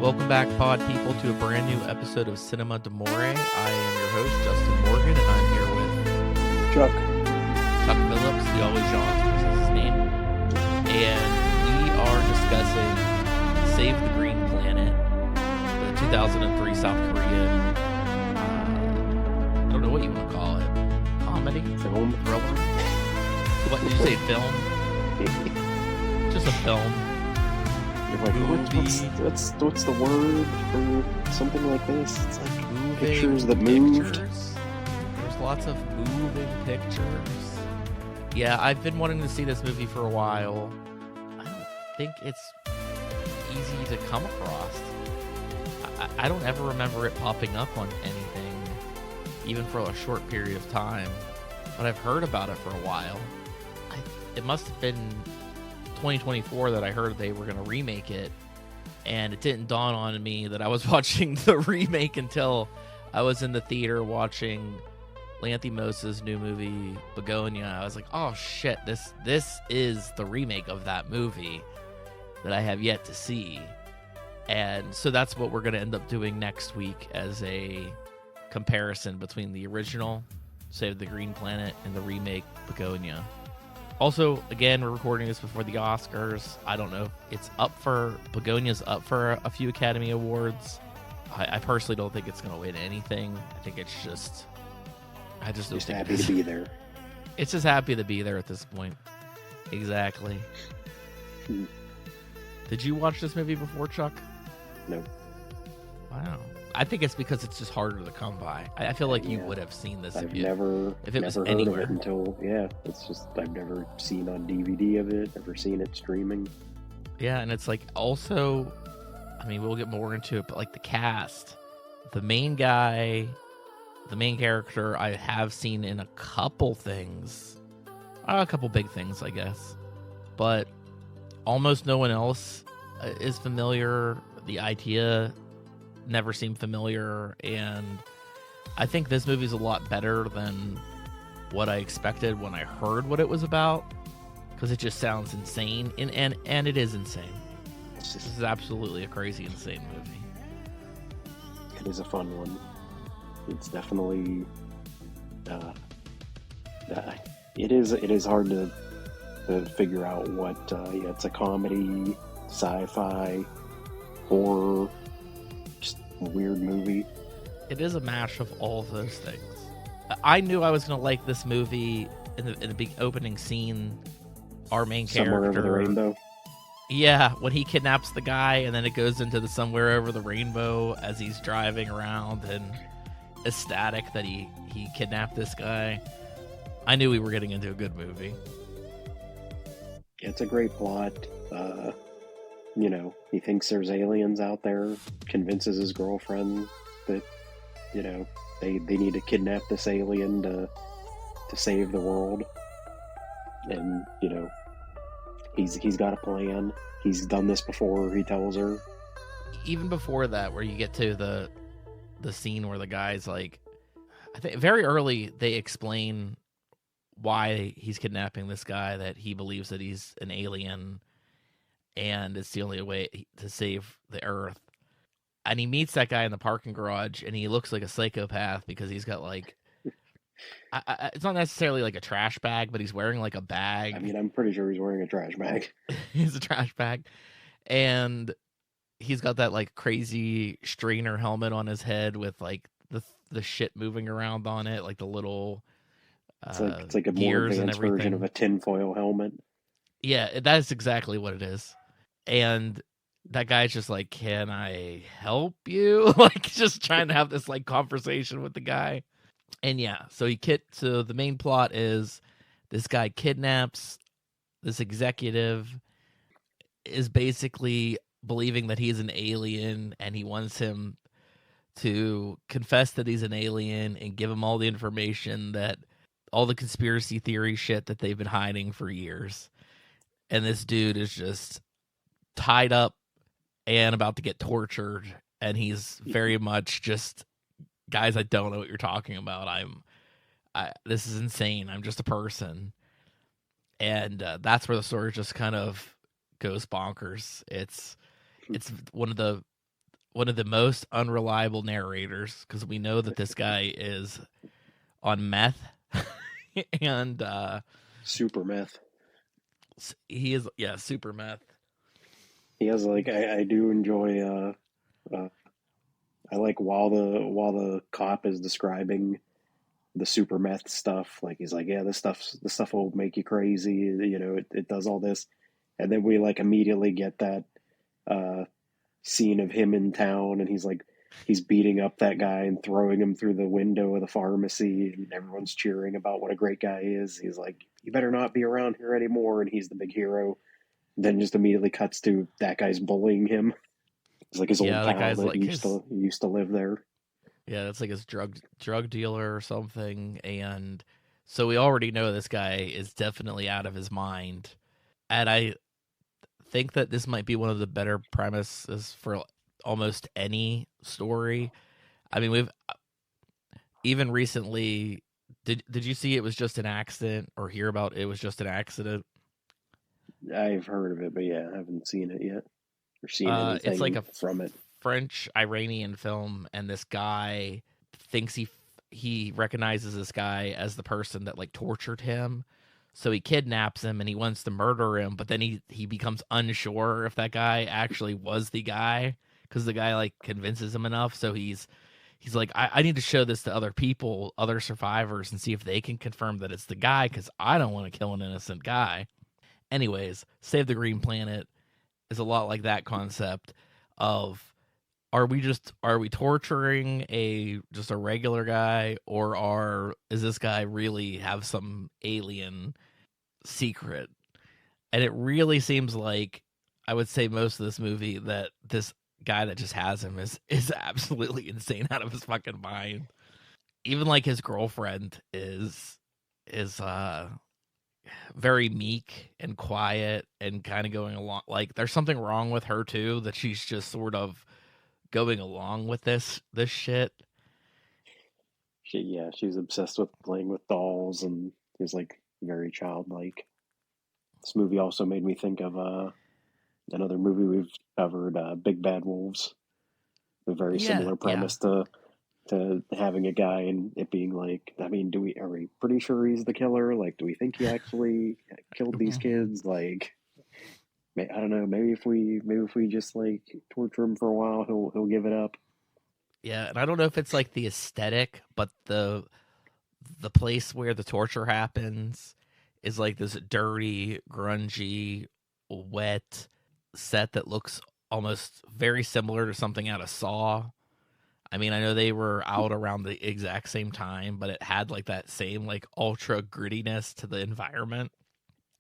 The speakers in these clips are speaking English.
Welcome back, pod people, to a brand new episode of Cinema d'Amore. I am your host, Justin Morgan, and I'm here with Chuck Phillips, the always Jean, is his name. And we are discussing Save the Green Planet, the 2003 South Korean, I don't know what you want to call it, comedy? film. Thriller? What did you say, film? Just a film. You're like, what's the word for something like this? It's like Moving pictures that moved. pictures. There's lots of moving pictures. Yeah, I've been wanting to see this movie for a while. I don't think it's easy to come across. I don't ever remember it popping up on anything, even for a short period of time. But I've heard about it for a while. It must have been 2024 that I heard they were going to remake it, and it didn't dawn on me that I was watching the remake until I was in the theater watching Lanthimos' new movie Bugonia. I was like, oh shit, this is the remake of that movie that I have yet to see. And so that's what we're going to end up doing next week as a comparison between the original Save the Green Planet and the remake Bugonia. Also, again, we're recording this before the Oscars. I don't know. Begonia's up for a few Academy Awards. I personally don't think it's going to win anything. I think it's just... I just don't think happy to be there. It's just happy to be there at this point. Exactly. Did you watch this movie before, Chuck? No. Wow. I think it's because it's just harder to come by. I feel like you would have seen this I've if it never was heard anywhere. of it until, it's just, I've never seen on DVD of it, never seen it streaming. Yeah, and it's like also, I mean, we'll get more into it, but like the cast, the main guy, the main character, I have seen in a couple things, a couple big things, I guess, but almost no one else is familiar. The idea never seemed familiar, and I think this movie's a lot better than what I expected when I heard what it was about, because it just sounds insane, and it is insane. This is absolutely a crazy, insane movie. It is a fun one. It's definitely it is hard to figure out what it's a comedy, sci-fi, horror, just a weird movie. It is a mash of all of those things. I knew I was going to like this movie in the big opening scene. Our main character, Somewhere Over the Rainbow. Yeah, when he kidnaps the guy, and then it goes into the Somewhere Over the Rainbow as he's driving around and ecstatic that he kidnapped this guy. I knew we were getting into a good movie. It's a great plot. He thinks there's aliens out there, convinces his girlfriend that, they need to kidnap this alien to save the world. And, he's got a plan. He's done this before, he tells her. Even before that, where you get to the scene where the guy's like, I think very early they explain why he's kidnapping this guy, that he believes that he's an alien and it's the only way to save the Earth. And he meets that guy in the parking garage, and he looks like a psychopath because he's got like, it's not necessarily like a trash bag, but he's wearing like a bag. I mean, I'm pretty sure he's wearing a trash bag. He's a trash bag. And he's got that like crazy strainer helmet on his head with like the shit moving around on it, like the little it's like a more advanced version of a tinfoil helmet. Yeah, that is exactly what it is. And that guy's just like, can I help you? Like, just trying to have this like conversation with the guy. And yeah, so so the main plot is this guy kidnaps this executive, is basically believing that he's an alien, and he wants him to confess that he's an alien and give him all the information, that all the conspiracy theory shit that they've been hiding for years. And this dude is just tied up and about to get tortured, and he's very much just, guys, I don't know what you're talking about. This is insane. I'm just a person. And that's where the story just kind of goes bonkers. It's one of the one of the most unreliable narrators because we know that this guy is on meth and Super meth. he is super meth. He has like I do enjoy uh I like while the cop is describing the super meth stuff, like he's like, yeah, this stuff will make you crazy, it does all this. And then we like immediately get that uh scene of him in town, and he's beating up that guy and throwing him through the window of the pharmacy, and everyone's cheering about what a great guy he is. He's like, you better not be around here anymore, and he's the big hero. Then just immediately cuts to that guy's bullying him. It's like his old Yeah, that pal guy's that like used to live there. yeah, that's like his drug dealer or something. And so we already know this guy is definitely out of his mind. And I think that this might be one of the better premises for almost any story. I mean, we've even recently did you see It Was Just an Accident or hear about It Was Just an Accident? I've heard of it, but yeah, I haven't seen it yet or seen It's like anything a from it. French Iranian film, and this guy thinks he recognizes this guy as the person that like tortured him. So he kidnaps him and he wants to murder him, but then he becomes unsure if that guy actually was the guy because the guy like convinces him enough. So he's like, I need to show this to other people, other survivors, and see if they can confirm that it's the guy because I don't want to kill an innocent guy. Anyways, Save the Green Planet is a lot like that concept of are we torturing just a regular guy, or is this guy really have some alien secret? And it really seems like, I would say most of this movie, that this guy that just has him is absolutely insane out of his fucking mind. Even like his girlfriend is very meek and quiet and kind of going along, like there's something wrong with her too, that she's just sort of going along with this shit. She's obsessed with playing with dolls and is like very childlike. This movie also made me think of another movie we've covered, Big Bad Wolves. A very Yeah, similar yeah. premise to having a guy and it being like, I mean, are we pretty sure he's the killer? Like, do we think he actually killed these Mhm. kids? Like, I don't know. Maybe if we just like torture him for a while, he'll give it up. Yeah, and I don't know if it's like the aesthetic, but the place where the torture happens is like this dirty, grungy, wet set that looks almost very similar to something out of Saw. I mean, I know they were out around the exact same time, but it had like that same like ultra grittiness to the environment.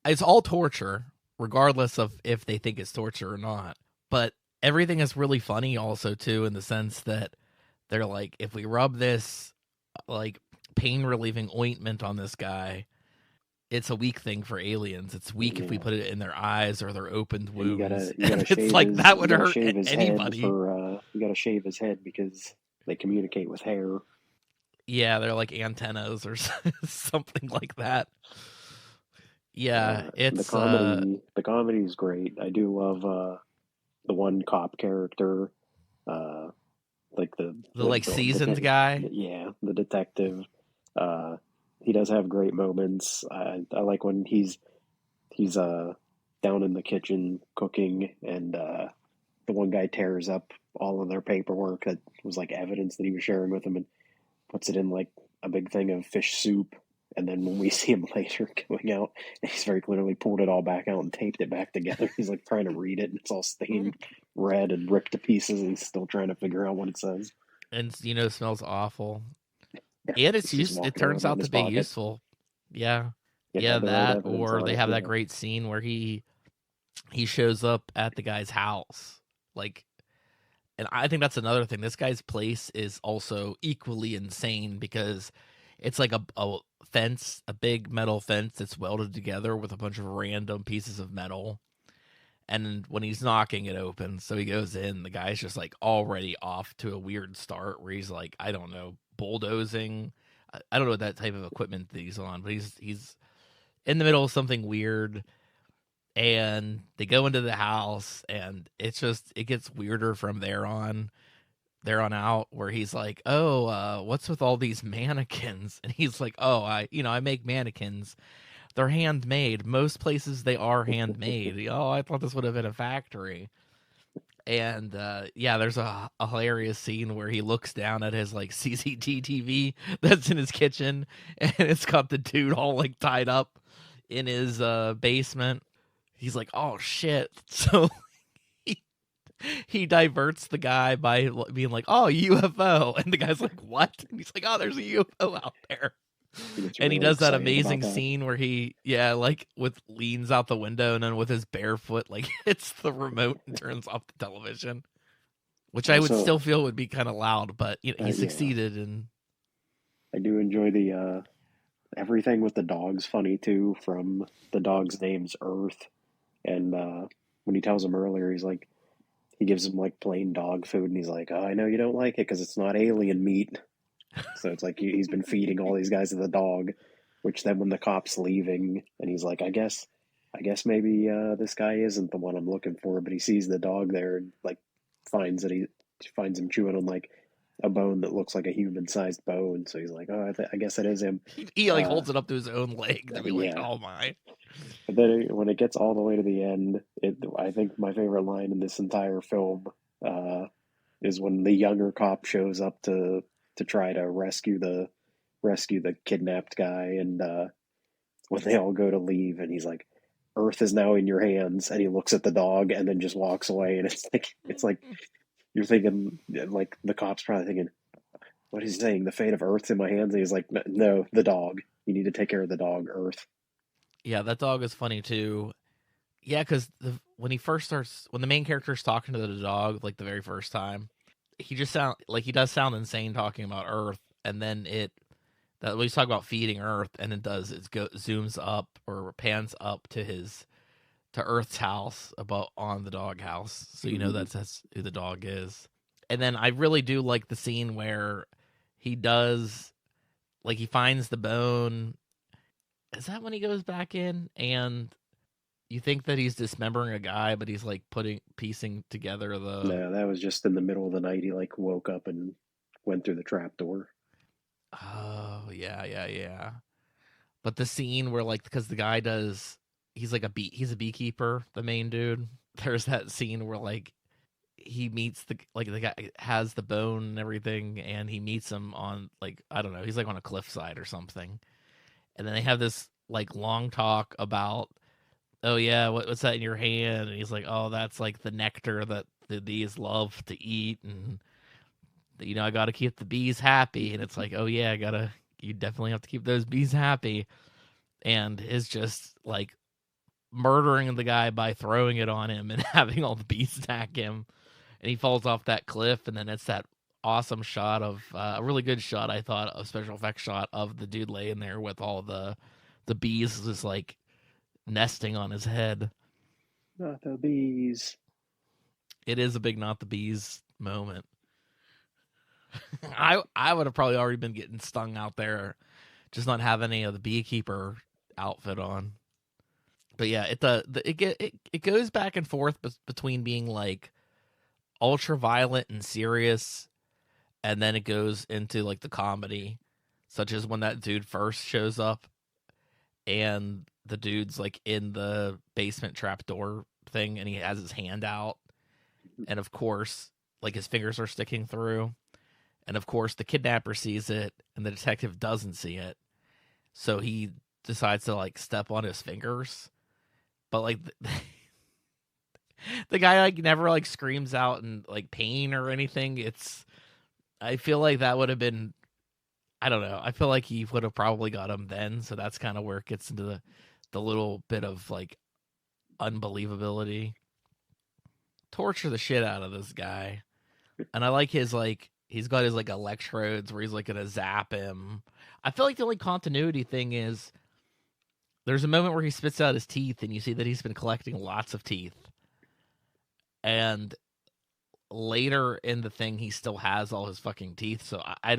It's all torture, regardless of if they think it's torture or not. But everything is really funny also too, in the sense that they're like, if we rub this like pain relieving ointment on this guy, it's a weak thing for aliens. It's weak if we Yeah, put it in their eyes or their opened and you wounds. gotta you And gotta it's shave like his that you would gotta hurt shave his head anybody. for you gotta shave his head because they communicate with hair. Yeah, they're like antennas or something like that. Yeah, The it's comedy is great. I do love the one cop character, uh, like the like seasoned guy. yeah, the detective. Uh, he does have great moments. I like when he's down in the kitchen cooking, and the one guy tears up all of their paperwork that was like evidence that he was sharing with him, and puts it in like a big thing of fish soup. And then when we see him later going out, he's very clearly pulled it all back out and taped it back together. He's like trying to read it, and it's all stained red and ripped to pieces, and he's still trying to figure out what it says. And smells awful. Yeah, And he's just it walking turns around in out his to be pocket. useful. Yeah. It Yeah, had the right that, evidence or on they it. have that Yeah, great scene where he shows up at the guy's house. Like, and I think that's another thing. This guy's place is also equally insane because it's like a fence, a big metal fence that's welded together with a bunch of random pieces of metal. And when he's knocking, it opens. So he goes in. The guy's just like already off to a weird start where he's like, I don't know, bulldozing. I don't know what that type of equipment that he's on, but he's in the middle of something weird. and they go into the house, and it gets weirder from there on out, where he's like, oh, what's with all these mannequins? And he's like, oh, I make mannequins. They're handmade. Most places they are handmade. Oh, I thought this would have been a factory. And yeah, there's a hilarious scene where he looks down at his like CCTV that's in his kitchen, and it's got the dude all like tied up in his basement. He's like, oh shit. So he, he diverts the guy by being like, oh, UFO. And the guy's like, what? And he's like, oh, there's a UFO out there. And he really does that excited about amazing that. scene where he, like with leans out the window and then with his bare foot, like hits the remote and turns off the television, which I would Also, still feel would be kind of loud, but he yeah, succeeded. And I do enjoy the everything with the dog's funny too. From the dog's name's Earth, and when he tells him earlier, he's like, he gives him like plain dog food, and he's like, "Oh, I know you don't like it because it's not alien meat." So it's like he's been feeding all these guys to the dog, which then when the cop's leaving, and he's like, I guess maybe this guy isn't the one I'm looking for, but he sees the dog there and like finds him chewing on like a bone that looks like a human-sized bone. So he's like, oh, I guess it is him. he like Uh, holds it up to his own leg to be like, yeah. oh my. But then when it gets all the way to the end, I think my favorite line in this entire film uh, is when the younger cop shows up to try to rescue the kidnapped guy, and when they all go to leave, and he's like, "Earth is now in your hands," and he looks at the dog and then just walks away, and it's like you're thinking like the cop's probably thinking, "What is he saying? The fate of Earth's in my hands?" And he's like, "No, the dog. You need to take care of the dog, Earth." Yeah, that dog is funny too. Yeah, because when the main character's talking to the dog, like the very first time, he does sound insane talking about Earth, and then when he's talking about feeding Earth, and zooms up or pans up to Earth's house about on the dog house, so you know Mm-hmm. that's who the dog is. And then I really do like the scene where he does he finds the bone. Is that when he goes back in and you think that he's dismembering a guy, but he's like piecing together the. No, that was just in the middle of the night. He like woke up and went through the trap door. Oh yeah, yeah, yeah. But the scene where because the guy he's a beekeeper, the main dude. There's that scene where he meets the guy has the bone and everything, and he meets him on I don't know, he's on a cliffside or something, and then they have this long talk about, oh yeah, what's that in your hand? And he's like, oh, that's the nectar that the bees love to eat, and I got to keep the bees happy. And it's like, oh yeah, you definitely have to keep those bees happy. And is just murdering the guy by throwing it on him and having all the bees attack him, and he falls off that cliff. And then it's that awesome shot of a really good shot, I thought, a special effects shot of the dude laying there with all the bees just nesting on his head. Not the bees. It is a big not the bees moment. I would have probably already been getting stung out there, just not having any of the beekeeper outfit on. But yeah, it goes back and forth between being ultra violent and serious, and then it goes into the comedy, such as when that dude first shows up, and the dude's in the basement trapdoor thing, and he has his hand out, and of course his fingers are sticking through, and of course the kidnapper sees it and the detective doesn't see it, so he decides to step on his fingers, but the guy never screams out in pain or anything. I feel like that would have been, I don't know, I feel like he would have probably got him then, so that's kind of where it gets into the little bit of unbelievability. Torture the shit out of this guy. And I like his he's got his electrodes where he's gonna zap him. I feel like the only continuity thing is there's a moment where he spits out his teeth, and you see that he's been collecting lots of teeth. And later in the thing, he still has all his fucking teeth. So I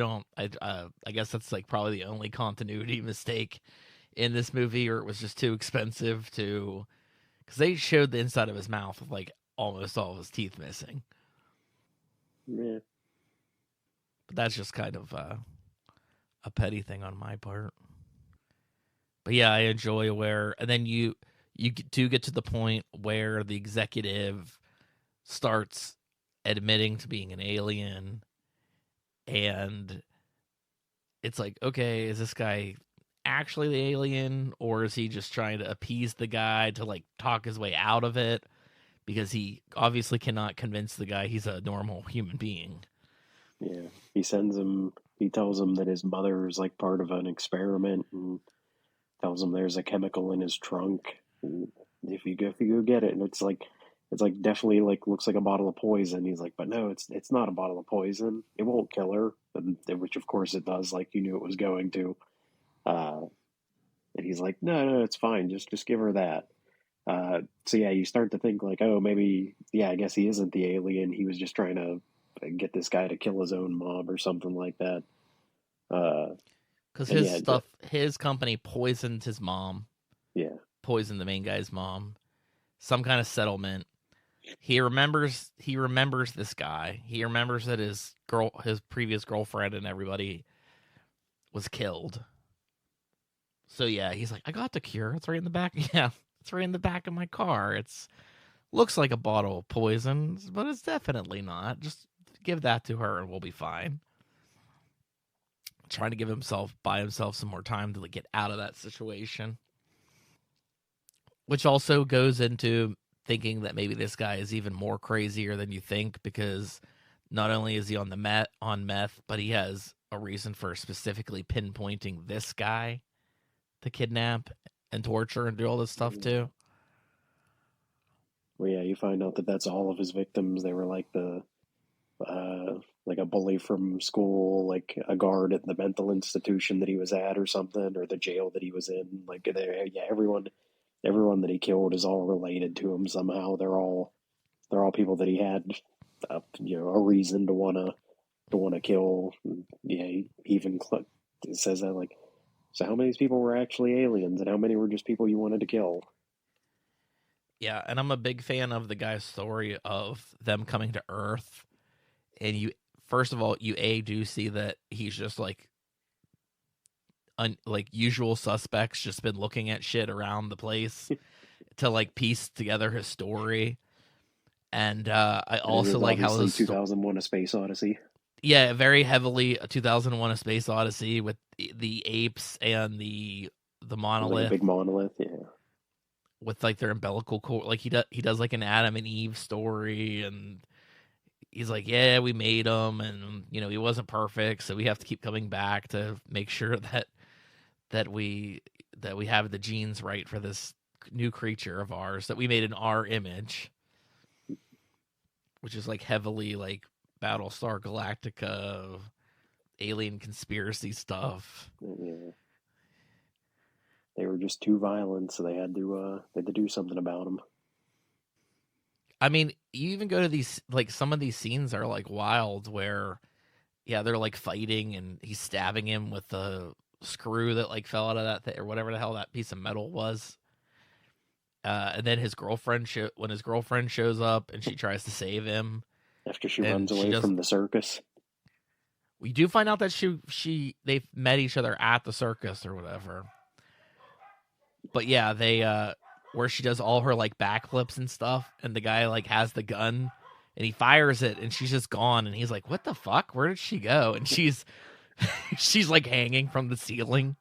guess that's probably the only continuity mistake in this movie, or it was just too expensive to because they showed the inside of his mouth with like almost all of his teeth missing. Yeah. But that's just kind of a petty thing on my part. But yeah, I enjoy where, and then you do get to the point where the executive starts admitting to being an alien, and it's like, okay, is this guy actually the alien, or is he just trying to appease the guy to like talk his way out of it? Because he obviously cannot convince the guy he's a normal human being. Yeah. He tells him that his mother is like part of an experiment and tells him there's a chemical in his trunk. And if you go get it, and it's like definitely like looks like a bottle of poison. He's like, but no, it's not a bottle of poison. It won't kill her, and which of course it does. Like you knew it was going to. Uh, and he's like, no, it's fine. Just give her that. So yeah, you start to think like, oh, maybe yeah, I guess he isn't the alien. He was just trying to get this guy to kill his own mom or something like that. Uh, Because and his yeah, stuff, his company poisoned his mom, yeah, poisoned the main guy's mom. Some kind of settlement. He remembers this guy. He remembers that his previous girlfriend and everybody was killed. So yeah, he's like, I got the cure. It's right in the back. Yeah, it's right in the back of my car. It's looks like a bottle of poison, but it's definitely not. Just give that to her and we'll be fine. Trying to buy himself some more time to like, get out of that situation. Which also goes into thinking that maybe this guy is even more crazier than you think, because not only is he on meth, but he has a reason for specifically pinpointing this guy to kidnap and torture and do all this stuff yeah. too. Well, yeah, you find out that that's all of his victims. They were like a bully from school, like a guard at the mental institution that he was at, or something, or the jail that he was in. Like, yeah, everyone that he killed is all related to him somehow. They're all people that he had, a reason to wanna kill. Yeah, he even says that like, so how many of these people were actually aliens, and how many were just people you wanted to kill? Yeah, and I'm a big fan of the guy's story of them coming to Earth. And you, first of all, you do see that he's just like like usual suspects, just been looking at shit around the place to like piece together his story. And I And it also is like how obviously his 2001: A Space Odyssey. yeah, very heavily a 2001: A Space Odyssey with the apes and the It's like a monolith big monolith. Yeah, with like their umbilical cord. Like he does like an Adam and Eve story, and he's like, yeah, we made him, and he wasn't perfect, so we have to keep coming back to make sure that we have the genes right for this new creature of ours that we made in our image, which is like heavily like Battlestar Galactica, alien conspiracy stuff. yeah. They were just too violent, so they had to do something about them. I mean, you even go to these, like, some of these scenes are like wild where, yeah, they're like fighting and he's stabbing him with the screw that like fell out of that thing or whatever the hell that piece of metal was. And then when his girlfriend shows up and she tries to save him, After she and runs she away does. from the circus. We do find out that they've met each other at the circus or whatever. But yeah, they where she does all her like backflips and stuff, and the guy like has the gun and he fires it and she's just gone, and he's like, what the fuck, where did she go? And she's she's like hanging from the ceiling.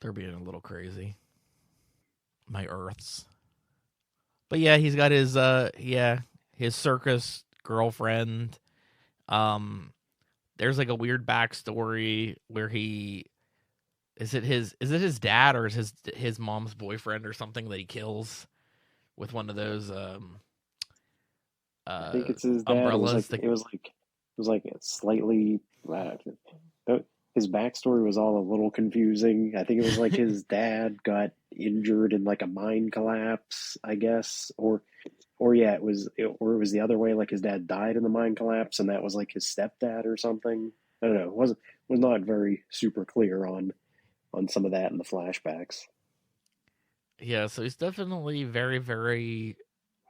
They're being a little crazy, my earths. But yeah, he's got his circus girlfriend. um there's like a weird backstory where is it his dad or is his mom's boyfriend or something that he kills with one of those I uh think it's his dad. umbrellas. It was like a slightly. His backstory was all a little confusing. I think it was like his dad got injured in like a mine collapse, I guess, or yeah, or it was the other way. Like his dad died in the mine collapse, and that was like his stepdad or something. I don't know. It was not very super clear on some of that in the flashbacks. Yeah, so he's definitely very, very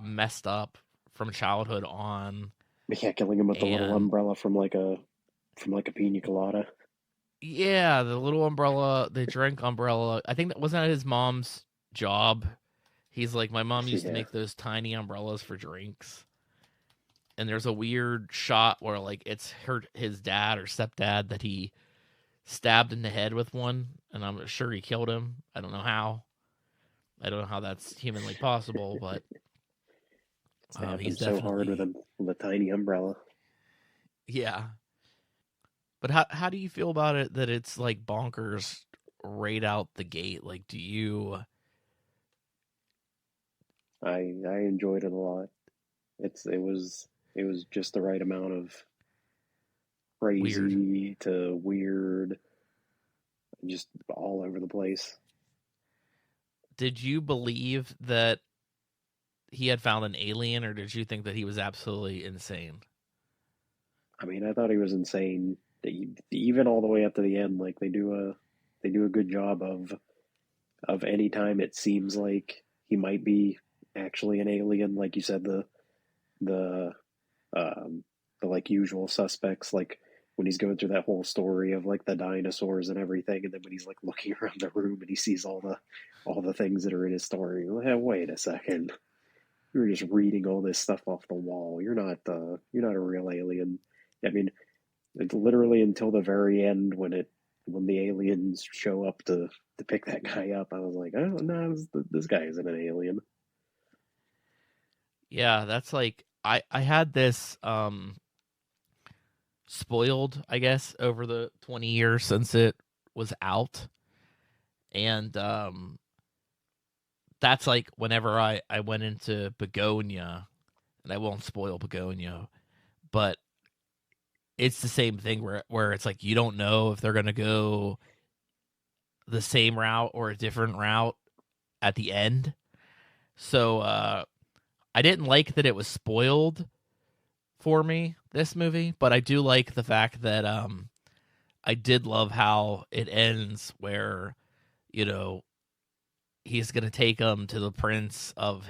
messed up from childhood on. Yeah, killing him with the little And umbrella from like a pina colada. yeah, the little umbrella, the drink umbrella. I think that wasn't his mom's job. He's like, my mom used to Yeah, make those tiny umbrellas for drinks. And there's a weird shot where like it's his dad or stepdad that he stabbed in the head with one, and I'm sure he killed him. I don't know how. I don't know how that's humanly possible, but stabbed him he's so hard with definitely a tiny umbrella. yeah. But how do you feel about it that it's like bonkers right out the gate? Like, do you I enjoyed it a lot. It was just the right amount of weird? crazy to weird, just all over the place. Did you believe that he had found an alien, or did you think that he was absolutely insane? I mean, I thought he was insane. Even all the way up to the end, like they do a good job of any time it seems like he might be actually an alien, like you said, the um, the like usual suspects, like when he's going through that whole story of like the dinosaurs and everything, and then when he's like looking around the room and he sees all the things that are in his story. Hey, wait a second, you're just reading all this stuff off the wall. You're not a real alien. I mean, it's literally until the very end when the aliens show up to pick that guy up. I was like, oh no, this guy isn't an alien. Yeah, that's like I had this spoiled, I guess, over the 20 years since it was out. And that's like whenever I went into Bugonia, and I won't spoil Bugonia, but it's the same thing where it's like you don't know if they're gonna go the same route or a different route at the end. So I didn't like that it was spoiled for me, this movie, but I do like the fact that I did love how it ends where, you know, he's gonna take him to the prince of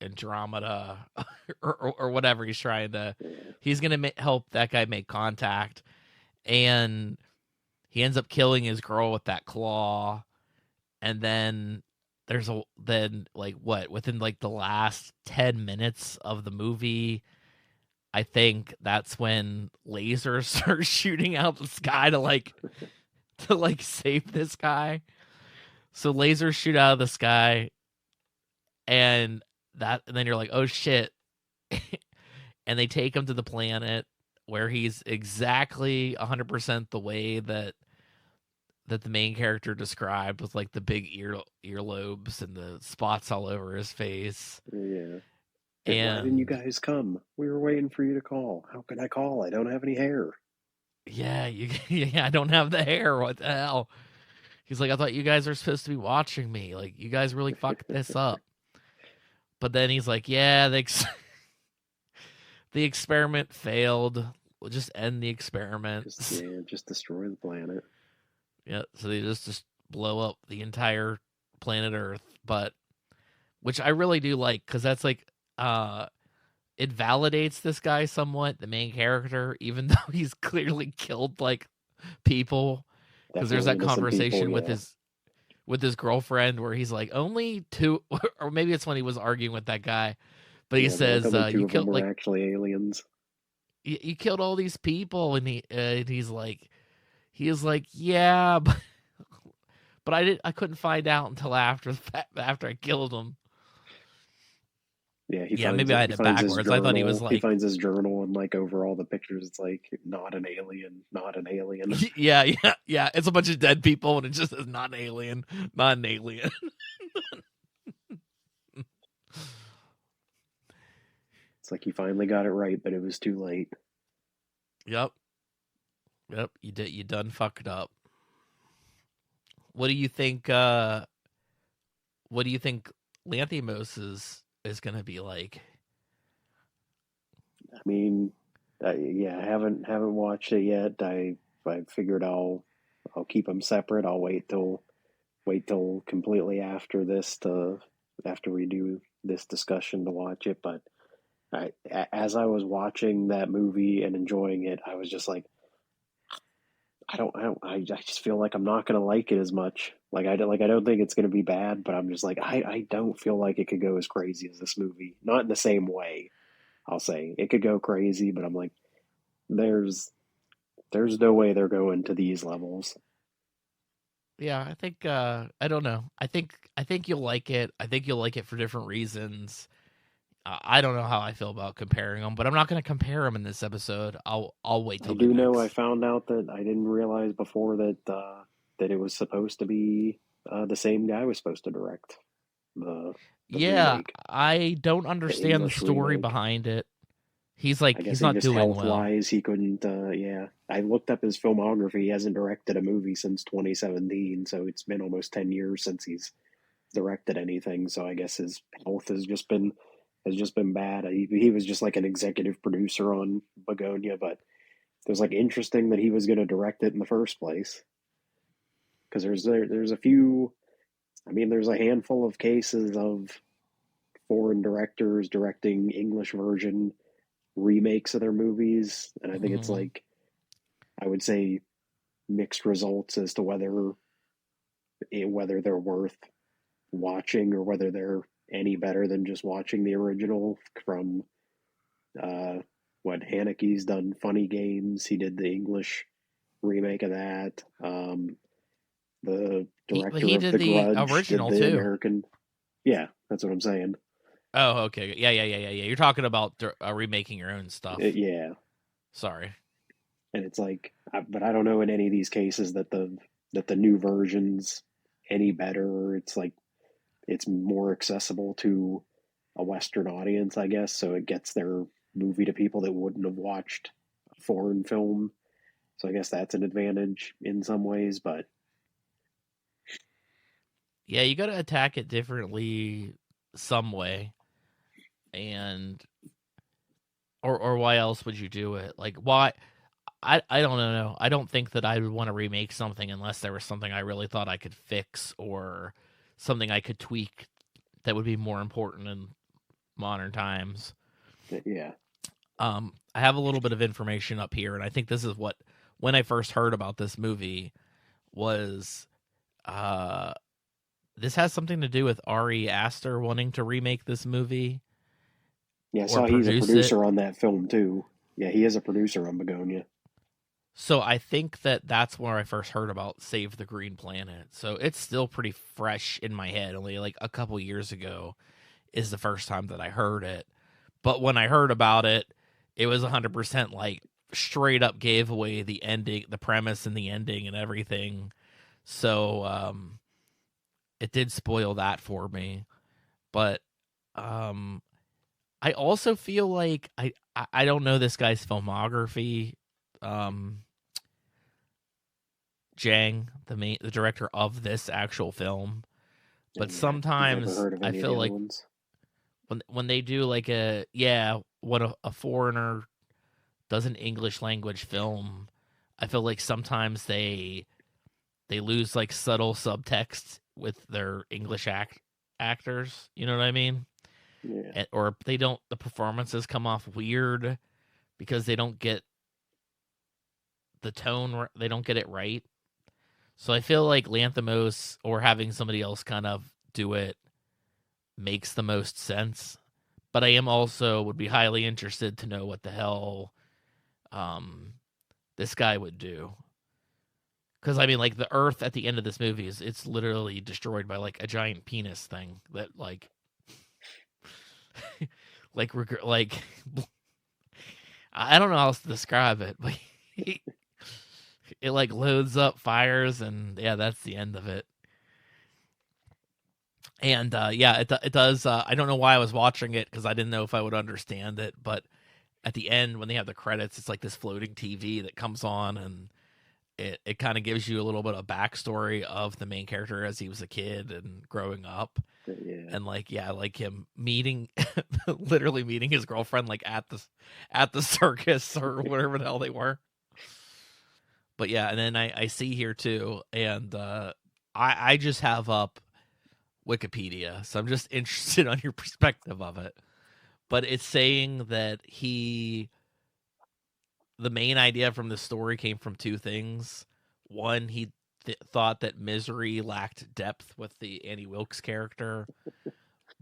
Andromeda or whatever he's trying to. Yeah, He's gonna help that guy make contact, and he ends up killing his girl with that claw, and then like what within like the last 10 minutes of the movie. I think that's when lasers start shooting out the sky to like save this guy. So lasers shoot out of the sky, and and then you're like, oh shit, and they take him to the planet where he's exactly 100% the way that the main character described, with like the big earlobes and the spots all over his face. yeah. And why didn't you And guys come? We were waiting for you to call. How could I call? I don't have any hair. yeah, yeah, I don't have the hair. What the hell? He's like, I thought you guys are supposed to be watching me. Like, you guys really fucked this up. But then he's like, yeah, the experiment failed. We'll just end the experiment. Just yeah, just destroy the planet. Yeah, so they just blow up the entire planet Earth. But which I really do like, because that's like it validates this guy somewhat, the main character, even though he's clearly killed like people. Because there's Definitely that innocent people. conversation Yeah, with his girlfriend where he's like, only two, or maybe it's when he was arguing with that guy, but he yeah. But like says, only two you of them killed were like actually aliens. you killed all these people, and he's like, yeah, but I couldn't find out until after I killed him. Yeah, Yeah, maybe I had he it finds his backwards. I thought he was journal. He like, finds his journal, and like over all the pictures, it's like not an alien, not an alien. yeah, yeah, yeah. It's a bunch of dead people, and it just says not an alien, not an alien. It's like he finally got it right, but it was too late. Yep, yep. You done fucked up. What do you think? What do you think Lanthimos is gonna be like? I mean, yeah, I haven't watched it yet. I figured I'll keep them separate. I'll wait till wait till completely after we do this discussion to watch it. But as I was watching that movie and enjoying it, I was just like, I just feel like I'm not gonna like it as much. I don't think it's gonna be bad, but I'm just like, I don't feel like it could go as crazy as this movie. Not in the same way. I'll say it could go crazy, but I'm like, there's there's no way they're going to these levels. Yeah, I think I don't know. I think you'll like it. I think you'll like it for different reasons. I don't know how I feel about comparing them, but I'm not going to compare them in this episode. I'll wait I till the do know I next. found out that I didn't realize before that it was supposed to be the same guy was supposed to direct the the Yeah, remake, I don't the understand the English story remake. behind it. He's I like guess he's he not just doing health well. wise he couldn't. Yeah, I looked up his filmography. He hasn't directed a movie since 2017, so it's been almost 10 years since he's directed anything. So I guess his health has just been bad. He was just like an executive producer on Bugonia, but it was like interesting that he was going to direct it in the first place because there's a few. I mean, there's a handful of cases of foreign directors directing English version remakes of their movies, and I think it's Mhm. like I would say mixed results as to whether they're worth watching or whether they're any better than just watching the original from uh, what Haneke's done. Funny Games, he did the English remake of that. The director He of did The the Grudge did original the too. American. Yeah, that's what I'm saying. Oh, okay. Yeah. You're talking about remaking your own stuff. Yeah, Sorry. and it's like, but I don't know in any of these cases that the new versions any better. It's like it's more accessible to a Western audience, I guess, so it gets their movie to people that wouldn't have watched a foreign film. So I guess that's an advantage in some ways, but Yeah, you got to attack it differently some way, and or why else would you do it? Like why? I don't know. I don't think that I would want to remake something unless there was something I really thought I could fix or something I could tweak that would be more important in modern times. yeah, I have a little bit of information up here, and I think this is what when I first heard about this movie was uh this has something to do with Ari Aster wanting to remake this movie yeah. I or saw he's a produce it. producer on that film too. Yeah, he is a producer on Begonia. So I think that that's where I first heard about Save the Green Planet. So it's still pretty fresh in my head. Only like a couple years ago is the first time that I heard it. But when I heard about it, it was 100% like straight up gave away the ending, the premise and the ending and everything. So it did spoil that for me. But um I also feel like I don't know this guy's filmography. Um the director of this actual film. But Yeah, I've never sometimes heard of I any of the feel other like ones. when they do like when a foreigner does an English language film, I feel like sometimes they lose like subtle subtext with their English actors. You know what I mean? Yeah, Or they don't the performances come off weird because they don't get the tone. They don't get it right. So I feel like Lanthimos or having somebody else kind of do it makes the most sense. But I am also would be highly interested to know what the hell um, this guy would do. Because I mean, like the Earth at the end of this movie is it's literally destroyed by like a giant penis thing that like I don't know how else to describe it, but it like loads up fires and yeah, that's the end of it. And yeah, it does. I don't know why I was watching it because I didn't know if I would understand it, but at the end when they have the credits, it's like this floating TV that comes on, and it kind of gives you a little bit of backstory of the main character as he was a kid and growing up, yeah. and like yeah, like him meeting, literally meeting his girlfriend like at the circus or whatever the hell they were. But yeah, and then I see here too, and I just have up Wikipedia, so I'm just interested on your perspective of it. But it's saying that the main idea from the story came from two things. One, he thought that Misery lacked depth with the Annie Wilkes character,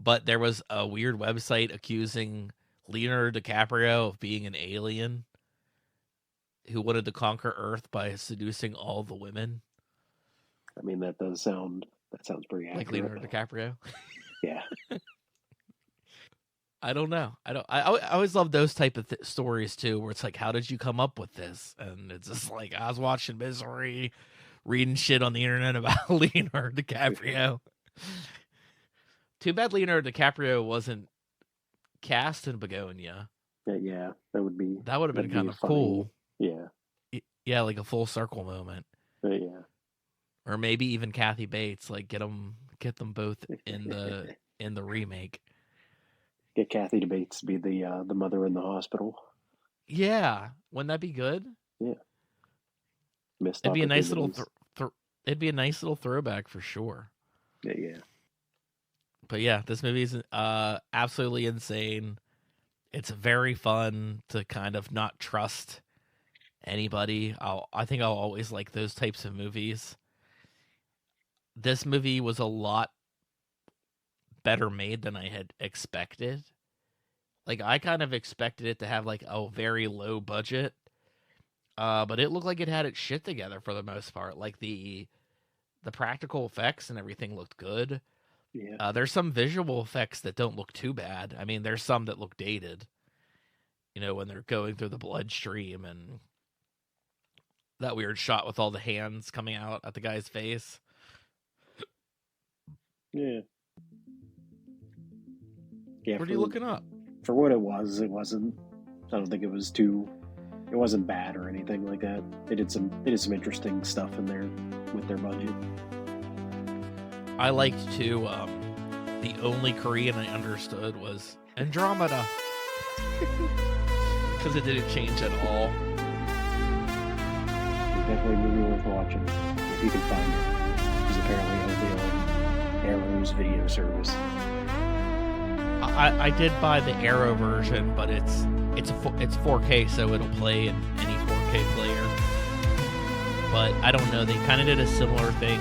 but there was a weird website accusing Leonardo DiCaprio of being an alien who wanted to conquer Earth by seducing all the women. I mean, that sounds pretty accurate. Like Leonardo DiCaprio. Yeah. I don't know. I always love those type of stories too, where it's like, how did you come up with this? And it's just like, I was watching Misery, reading shit on the internet about Leonardo DiCaprio. Too bad Leonardo DiCaprio wasn't cast in Bugonia. Yeah, that would have been kind of cool. Yeah. Yeah, like a full circle moment. Yeah. Or maybe even Kathy Bates, like get them both in the remake. Get Kathy Bates to be the mother in the hospital. Yeah, wouldn't that be good? Yeah. It'd be a nice little it'd be a nice little throwback for sure. Yeah. But yeah, this movie is absolutely insane. It's very fun to kind of not trust anybody. I think I'll always like those types of movies. This movie was a lot better made than I had expected. Like, I kind of expected it to have like a very low budget, but it looked like it had its shit together for the most part. Like the practical effects and everything looked good. Yeah. There's some visual effects that don't look too bad. I mean, there's some that look dated. You know, when they're going through the bloodstream and that weird shot with all the hands coming out at the guy's face. Yeah. Yeah. What are you looking up? For what it wasn't. I don't think it wasn't bad or anything like that. They did some interesting stuff in there with their budget. I liked too. The only Korean I understood was Andromeda, because it didn't change at all. Definitely a movie worth watching if you can find it. It's apparently on the Arrow's video service. I did buy the Arrow version, but it's 4K, so it'll play in any 4K player. But I don't know. They kind of did a similar thing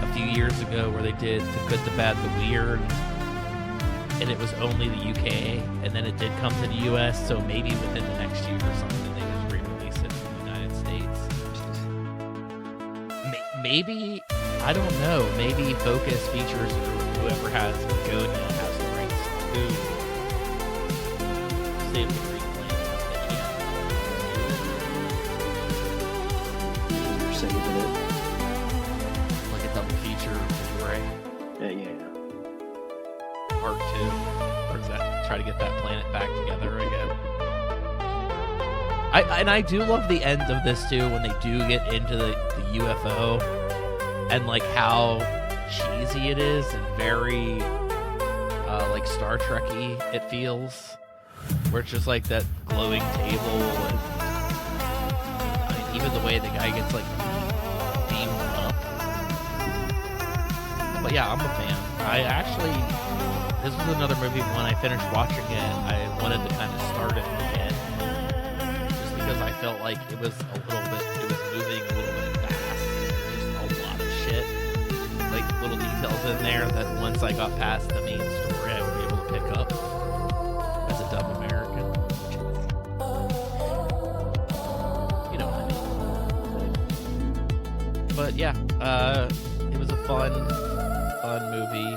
a few years ago where they did The Good, the Bad, the Weird, and it was only the UK, and then it did come to the US, so maybe within the next year or something they just re-release it in the United States. Maybe, I don't know, maybe Focus Features or whoever has Bugonia has the rights to Save the Green Planet. You're saving it. Like a double feature Blu-ray. Yeah. Part 2. Or is that try to get that planet back together again? I do love the end of this too, when they do get into the UFO and like how cheesy it is and very like Star Trek-y it feels, where it's just like that glowing table and I mean, even the way the guy gets like beamed up. But yeah, I'm a fan. This was another movie when I finished watching it, I wanted to kind of start it again, just because I felt like it was moving a little bit fast. Just a lot of shit, like little details in there that once I got past the main story, I would be able to pick up as a dumb American. You know what I mean? But yeah, it was a fun movie.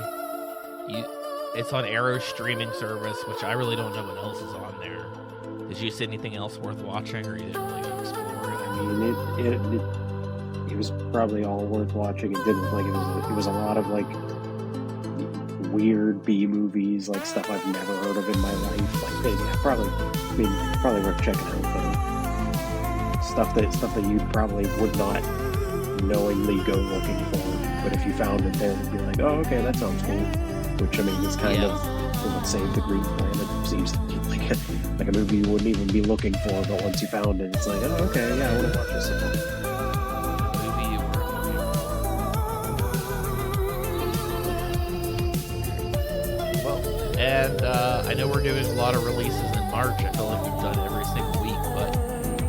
It's on Arrow's streaming service, which I really don't know what else is on there. Did you see anything else worth watching, or you didn't really explore it? I mean, it was probably all worth watching. It didn't look like it was a lot of like weird B movies, like stuff I've never heard of in my life. Like, yeah, probably worth checking out though. Stuff that you probably would not knowingly go looking for, but if you found it there, it'd be like, oh, okay, that sounds cool. Which I mean is kind of what Save the Green Planet seems to be like a movie you wouldn't even be looking for, but once you found it, it's like, oh, okay, yeah, I want to watch this again. Movie you weren't looking for. And I know we're doing a lot of releases in March. I feel like we've done it every single week, but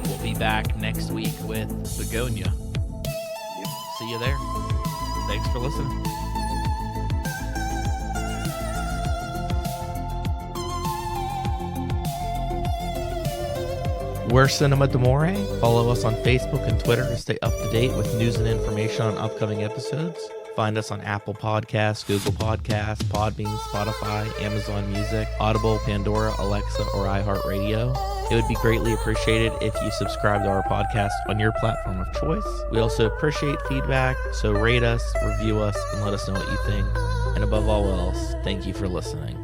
we'll be back next week with Bugonia. Yep. See you there. Thanks for listening. We're Cinema D'Amore. Follow us on Facebook and Twitter to stay up to date with news and information on upcoming episodes. Find us on Apple Podcasts, Google Podcasts, Podbean, Spotify, Amazon Music, Audible, Pandora, Alexa, or iHeartRadio. It would be greatly appreciated if you subscribe to our podcast on your platform of choice. We also appreciate feedback, so rate us, review us, and let us know what you think. And above all else, thank you for listening.